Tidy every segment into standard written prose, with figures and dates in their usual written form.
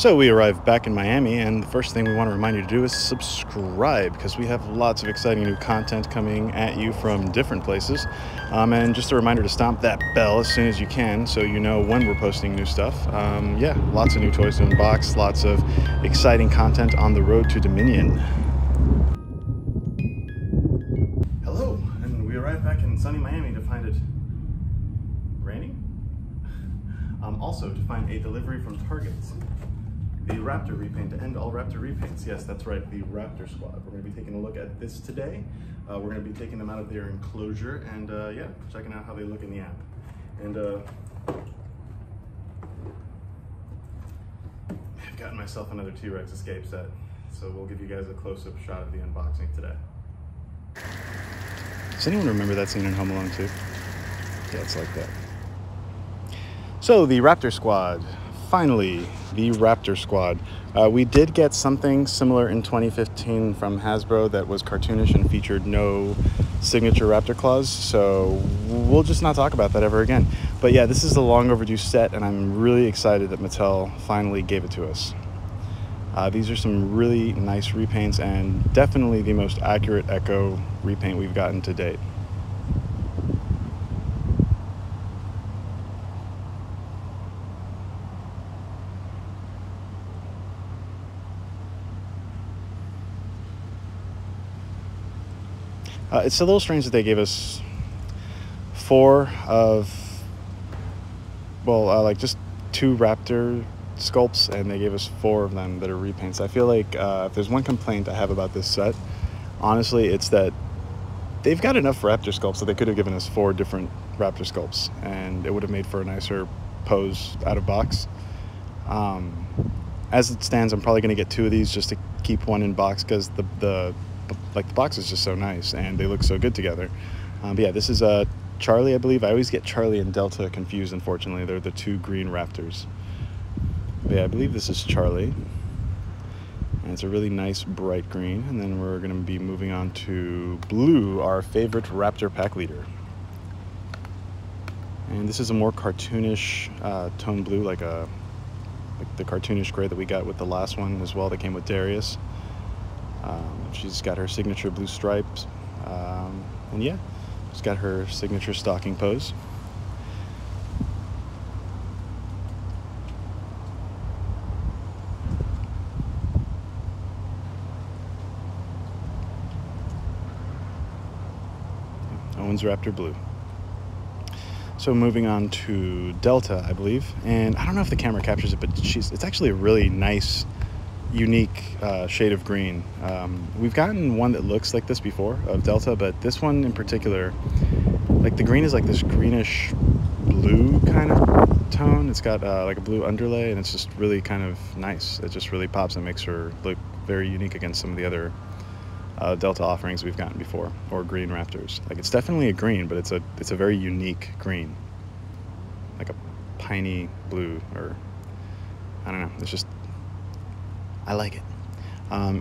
So we arrived back in Miami, and the first thing we want to remind you to do is subscribe, because we have lots of exciting new content coming at you from different places. And just a reminder to stomp that bell as soon as you can so you know when we're posting new stuff. Yeah, lots of new toys to unbox, lots of exciting content on the road to Dominion. Hello, and we arrived back in sunny Miami to find it raining? Also to find a delivery from Target. The Raptor repaint to end all Raptor repaints. Yes, that's right, the Raptor squad. We're going to be taking a look at this today. We're going to be taking them out of their enclosure and yeah, checking out how they look in the app. And I've gotten myself another T-Rex escape set, so we'll give you guys a close-up shot of the unboxing today. Does anyone remember that scene in Home Alone 2? Yeah, it's like that. So the Raptor squad. Finally, the Raptor squad. We did get something similar in 2015 from Hasbro that was cartoonish and featured no signature Raptor claws, so we'll just not talk about that ever again. But yeah, this is a long overdue set, and I'm really excited that Mattel finally gave it to us. These are some really nice repaints, and definitely the most accurate Echo repaint we've gotten to date. It's a little strange that they gave us like just 2 Raptor sculpts, and they gave us 4 of them that are repaints. I feel like if there's one complaint I have about this set, honestly, it's that they've got enough Raptor sculpts that they could have given us 4 different Raptor sculpts, and it would have made for a nicer pose out of box. As it stands, I'm probably going to get 2 of these just to keep one in box, because the box is just so nice and they look so good together. But yeah, this is Charlie, I believe. I always get Charlie and Delta confused, unfortunately. They're the 2 green Raptors. But yeah, I believe this is Charlie, and it's a really nice bright green. And then we're going to be moving on to Blue, our favorite Raptor pack leader. And this is a more cartoonish tone blue, like the cartoonish gray that we got with the last one as well that came with Darius. She's got her signature blue stripes, and yeah, she's got her signature stalking pose. Owen's Raptor Blue. So moving on to Delta, I believe, and I don't know if the camera captures it, but it's actually a really nice, unique shade of green. We've gotten one that looks like this before of Delta, but this one in particular, like the green is like this greenish blue kind of tone. It's got like a blue underlay, and it's just really kind of nice. It just really pops and makes her look very unique against some of the other Delta offerings we've gotten before, or green Raptors. Like, it's definitely a green, but it's a very unique green, like a piney blue, or I don't know. It's just, I like it.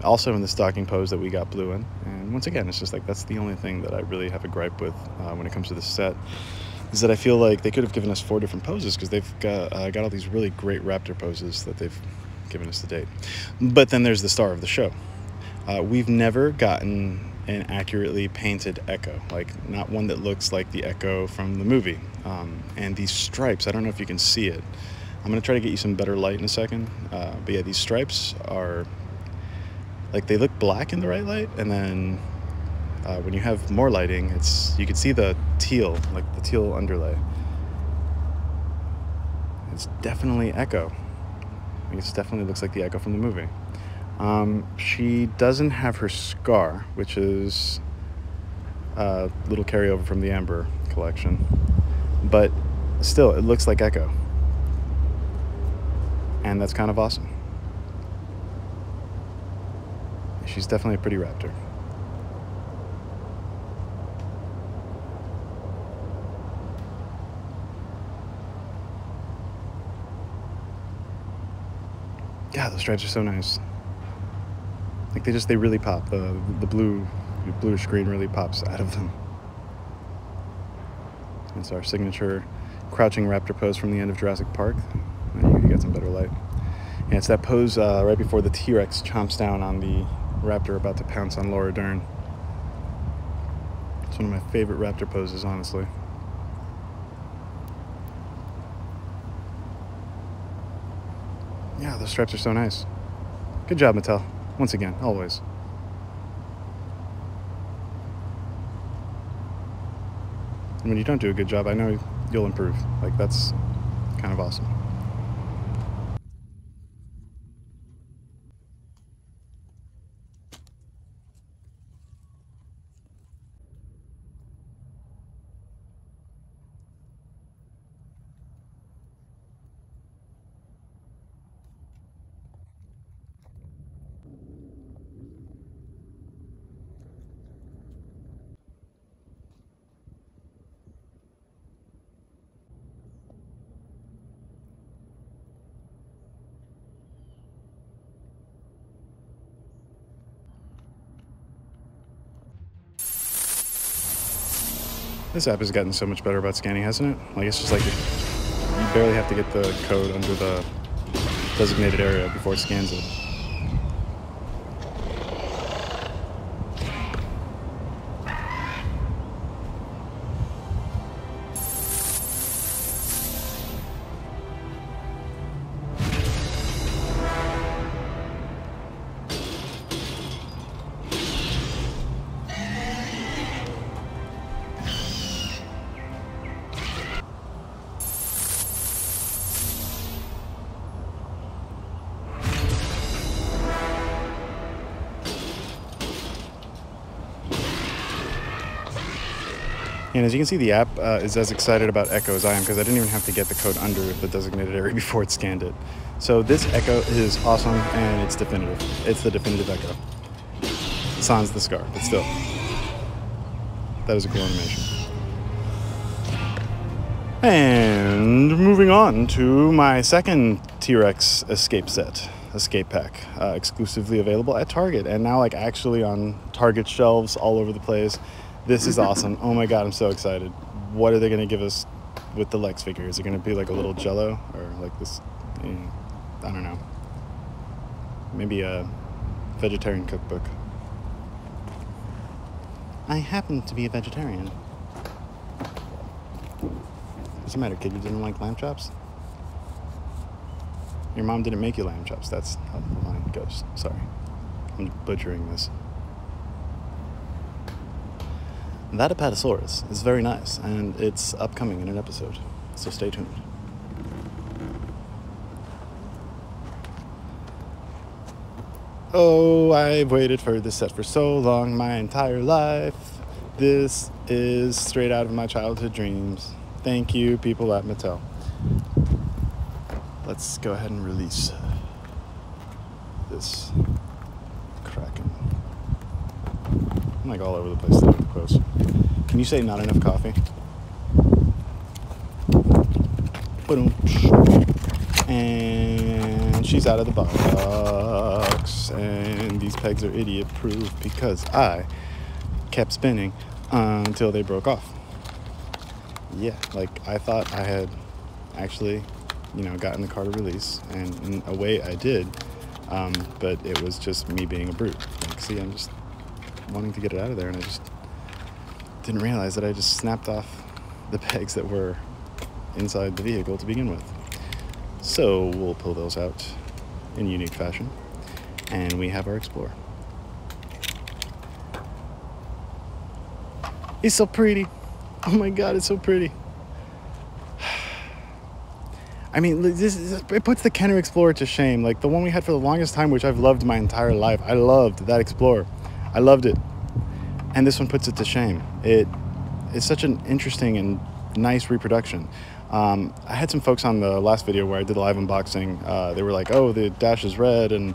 Also in the stocking pose that we got blue in, and once again, it's just like, that's the only thing that I really have a gripe with when it comes to this set, is that I feel like they could have given us 4 different poses, because they've got all these really great Raptor poses that they've given us to date. But then there's the star of the show. We've never gotten an accurately painted Echo, like not one that looks like the Echo from the movie. And these stripes, I don't know if you can see it. I'm going to try to get you some better light in a second. But yeah, these stripes are, like, they look black in the right light, and then when you have more lighting, you can see the teal, like the teal underlay. It's definitely Echo. It definitely looks like the Echo from the movie. She doesn't have her scar, which is a little carryover from the Amber collection, but still, it looks like Echo, and that's kind of awesome. She's definitely a pretty Raptor. God, those stripes are so nice. Like, they really pop. The bluish green really pops out of them. It's our signature crouching Raptor pose from the end of Jurassic Park. You got some better light. Yeah, it's that pose right before the T-Rex chomps down on the raptor about to pounce on Laura Dern. It's one of my favorite raptor poses, honestly. Yeah, those stripes are so nice. Good job, Mattel. Once again, always. And when you don't do a good job, I know you'll improve. Like, that's kind of awesome. This app has gotten so much better about scanning, hasn't it? Like, it's just like you barely have to get the code under the designated area before it scans it. And as you can see, the app is as excited about Echo as I am, because I didn't even have to get the code under the designated area before it scanned it. So this Echo is awesome, and it's definitive. It's the definitive Echo. Sans the scar, but still. That was a cool animation. And moving on to my second T-Rex escape set. Escape pack, exclusively available at Target, and now like actually on Target shelves all over the place. This is awesome. Oh my god, I'm so excited. What are they going to give us with the Lex figure? Is it going to be like a little Jello, or like this, I don't know, maybe a vegetarian cookbook? I happen to be a vegetarian. What's the matter, kid? You didn't like lamb chops? Your mom didn't make you lamb chops. That's how the line goes. Sorry, I'm butchering this. That Apatosaurus is very nice, and it's upcoming in an episode, so stay tuned. Oh, I've waited for this set for so long, my entire life. This is straight out of my childhood dreams. Thank you, people at Mattel. Let's go ahead and release this Kraken. I'm like all over the place today with quotes. Can you say not enough coffee? And she's out of the box. And these pegs are idiot proof because I kept spinning until they broke off. Yeah, like I thought I had actually, gotten the car to release, and in a way I did, but it was just me being a brute. Like, see, I'm just wanting to get it out of there, and I just didn't realize that I just snapped off the pegs that were inside the vehicle to begin with. So we'll pull those out in unique fashion, and we have our Explorer. It's so pretty. Oh my god, it's so pretty. I mean, it puts the Kenner Explorer to shame. Like the one we had for the longest time, which I've loved my entire life. I loved that Explorer. I loved it. And this one puts it to shame. It's such an interesting and nice reproduction. I had some folks on the last video where I did a live unboxing. They were like, oh, the dash is red and,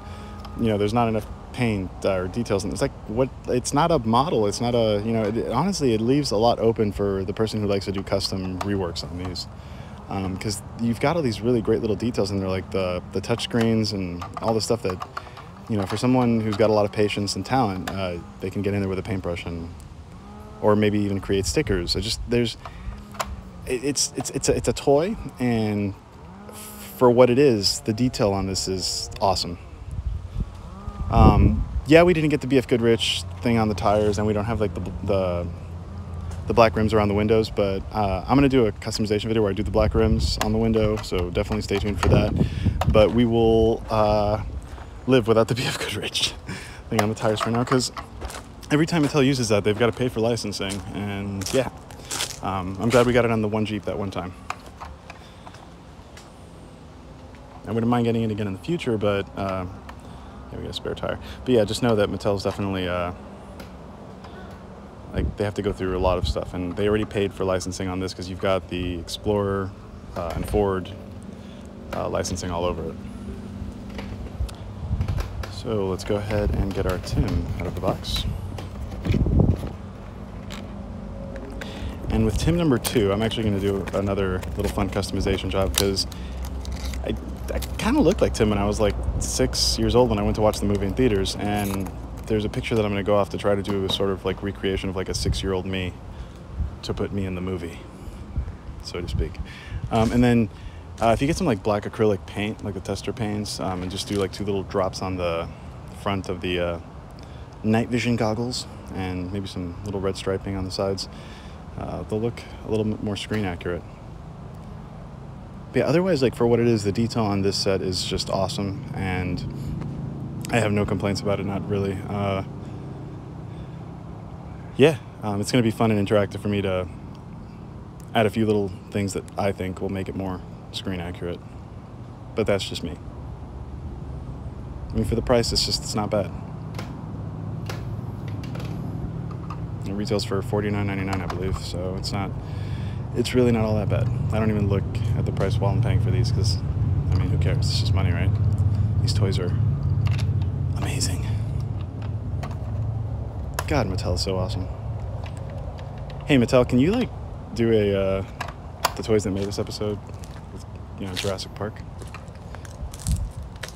there's not enough paint or details. And it's like, what? It's not a model. It's not a, honestly, it leaves a lot open for the person who likes to do custom reworks on these. Because you've got all these really great little details in there, like the touch screens and all the stuff that, for someone who's got a lot of patience and talent, they can get in there with a paintbrush or maybe even create stickers. It's a toy, and for what it is, the detail on this is awesome. Yeah, we didn't get the BF Goodrich thing on the tires, and we don't have like the black rims around the windows, but I'm gonna do a customization video where I do the black rims on the window, so definitely stay tuned for that. But we will live without the BF Goodrich thing on the tires for now, because every time Mattel uses that, they've got to pay for licensing, and yeah, I'm glad we got it on the one Jeep that one time. I wouldn't mind getting it again in the future, but yeah, we got a spare tire. But yeah, just know that Mattel's definitely like, they have to go through a lot of stuff, and they already paid for licensing on this because you've got the Explorer and Ford licensing all over it. So let's go ahead and get our Tim out of the box. And with Tim number 2, I'm actually going to do another little fun customization job, because I kind of looked like Tim when I was like 6 years old when I went to watch the movie in theaters, and there's a picture that I'm going to go off to try to do a sort of like recreation of like a 6-year-old me to put me in the movie, so to speak. And then if you get some like black acrylic paint, like the tester paints, and just do like 2 little drops on the front of the night vision goggles, and maybe some little red striping on the sides, they'll look a little bit more screen accurate. But yeah, otherwise, like, for what it is, the detail on this set is just awesome, and I have no complaints about it, not really. Yeah, it's going to be fun and interactive for me to add a few little things that I think will make it more screen accurate. But that's just me. I mean, for the price, it's not bad. It retails for $49.99, I believe, so it's really not all that bad. I don't even look at the price while I'm paying for these, because, I mean, who cares? It's just money, right? These toys are amazing. God, Mattel is so awesome. Hey, Mattel, can you, like, do the toys that made this episode with, you know, Jurassic Park?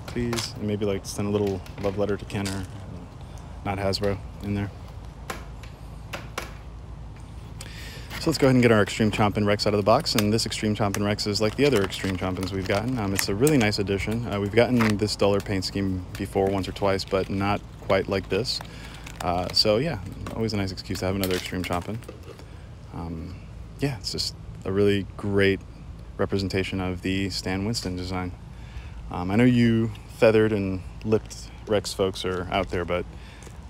Please? And maybe, like, send a little love letter to Kenner, not Hasbro, in there. So let's go ahead and get our Extreme Chompin' Rex out of the box, and this Extreme Chompin' Rex is like the other Extreme Chompins we've gotten. It's a really nice addition. We've gotten this duller paint scheme before once or twice, but not quite like this. So yeah, always a nice excuse to have another Extreme Chompin'. Yeah, it's just a really great representation of the Stan Winston design. I know you feathered and lipped Rex folks are out there, but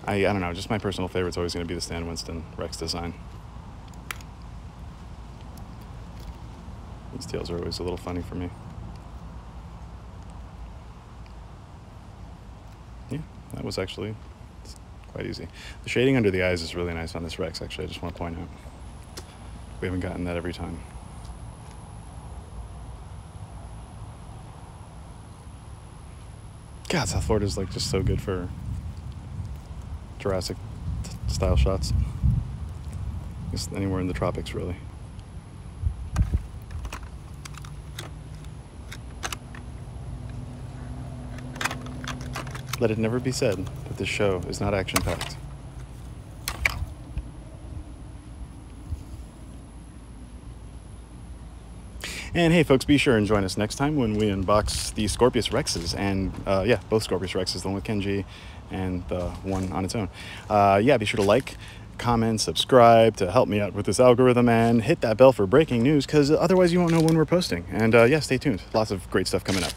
I don't know, just my personal favorite is always going to be the Stan Winston Rex design. These tails are always a little funny for me. Yeah, that was actually quite easy. The shading under the eyes is really nice on this Rex, actually, I just want to point out. We haven't gotten that every time. God, South Florida is like just so good for Jurassic style shots. Just anywhere in the tropics, really. Let it never be said that this show is not action-packed. And hey folks, be sure and join us next time when we unbox the Scorpius Rexes, and yeah, both Scorpius Rexes, the one with Kenji and the one on its own. Yeah, be sure to like, comment, subscribe to help me out with this algorithm, and hit that bell for breaking news, because otherwise you won't know when we're posting. And yeah, stay tuned. Lots of great stuff coming up.